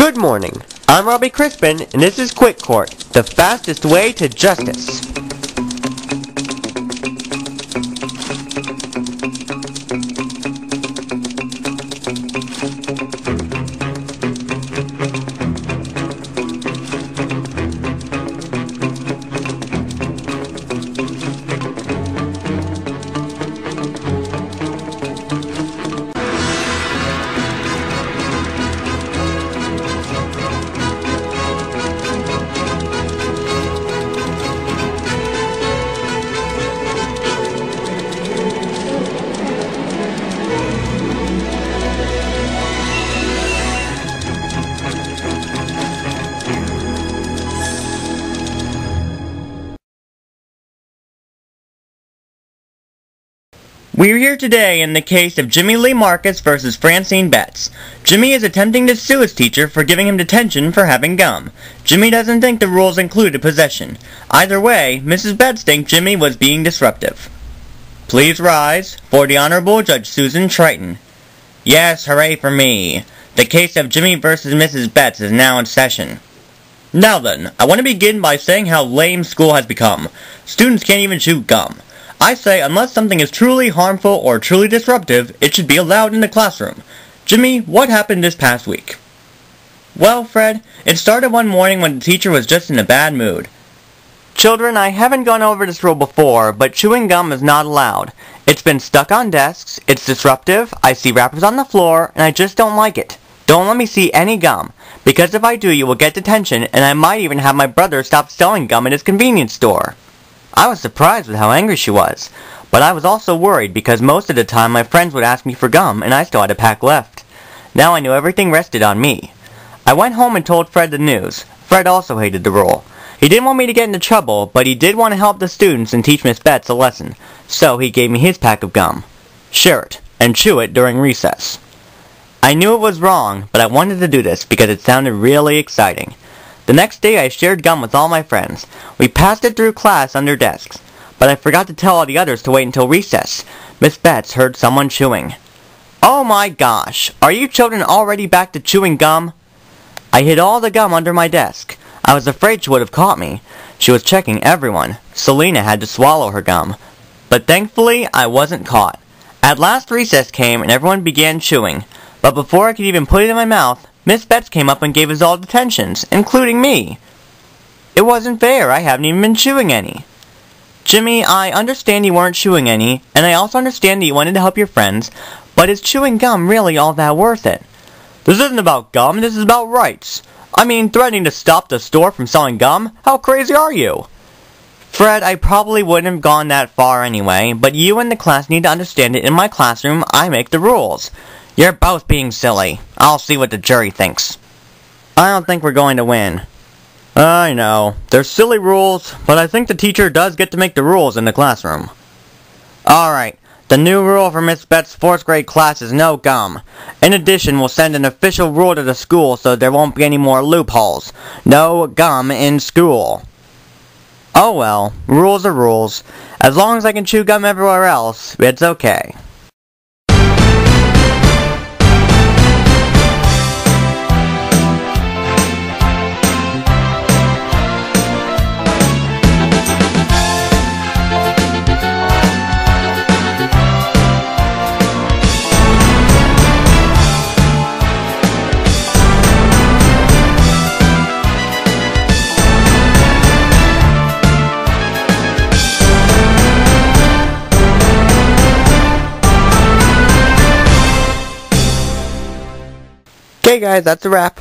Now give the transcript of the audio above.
Good morning. I'm Robbie Crispin, and this is Quick Court, the fastest way to justice. We're here today in the case of Jimmy Lee Marcus versus Francine Betts. Jimmy is attempting to sue his teacher for giving him detention for having gum. Jimmy doesn't think the rules included possession. Either way, Mrs. Betts thinks Jimmy was being disruptive. Please rise for the Honorable Judge Susan Triton. Yes, hooray for me. The case of Jimmy versus Mrs. Betts is now in session. Now then, I want to begin by saying how lame school has become. Students can't even chew gum. I say unless something is truly harmful or truly disruptive, it should be allowed in the classroom. Jimmy, what happened this past week? Well, Fred, it started one morning when the teacher was just in a bad mood. Children, I haven't gone over this rule before, but chewing gum is not allowed. It's been stuck on desks, it's disruptive, I see wrappers on the floor, and I just don't like it. Don't let me see any gum, because if I do, you will get detention, and I might even have my brother stop selling gum at his convenience store. I was surprised with how angry she was, but I was also worried because most of the time my friends would ask me for gum and I still had a pack left. Now I knew everything rested on me. I went home and told Fred the news. Fred also hated the rule. He didn't want me to get into trouble, but he did want to help the students and teach Miss Betts a lesson, so he gave me his pack of gum. Share it, and chew it during recess. I knew it was wrong, but I wanted to do this because it sounded really exciting. The next day I shared gum with all my friends. We passed it through class under desks, but I forgot to tell all the others to wait until recess. Miss Betts heard someone chewing. Oh my gosh, are you children already back to chewing gum? I hid all the gum under my desk. I was afraid she would have caught me. She was checking everyone. Selena had to swallow her gum. But thankfully, I wasn't caught. At last recess came and everyone began chewing, but before I could even put it in my mouth, Miss Betts came up and gave us all detentions, including me. It wasn't fair, I haven't even been chewing any. Jimmy, I understand you weren't chewing any, and I also understand that you wanted to help your friends, but is chewing gum really all that worth it? This isn't about gum, this is about rights. I mean, threatening to stop the store from selling gum? How crazy are you? Fred, I probably wouldn't have gone that far anyway, but you and the class need to understand that in my classroom, I make the rules. You're both being silly. I'll see what the jury thinks. I don't think we're going to win. I know. They're silly rules, but I think the teacher does get to make the rules in the classroom. Alright, the new rule for Miss Betts' 4th grade class is no gum. In addition, we'll send an official rule to the school so there won't be any more loopholes. No gum in school. Oh well, rules are rules. As long as I can chew gum everywhere else, it's okay. Okay guys, that's a wrap.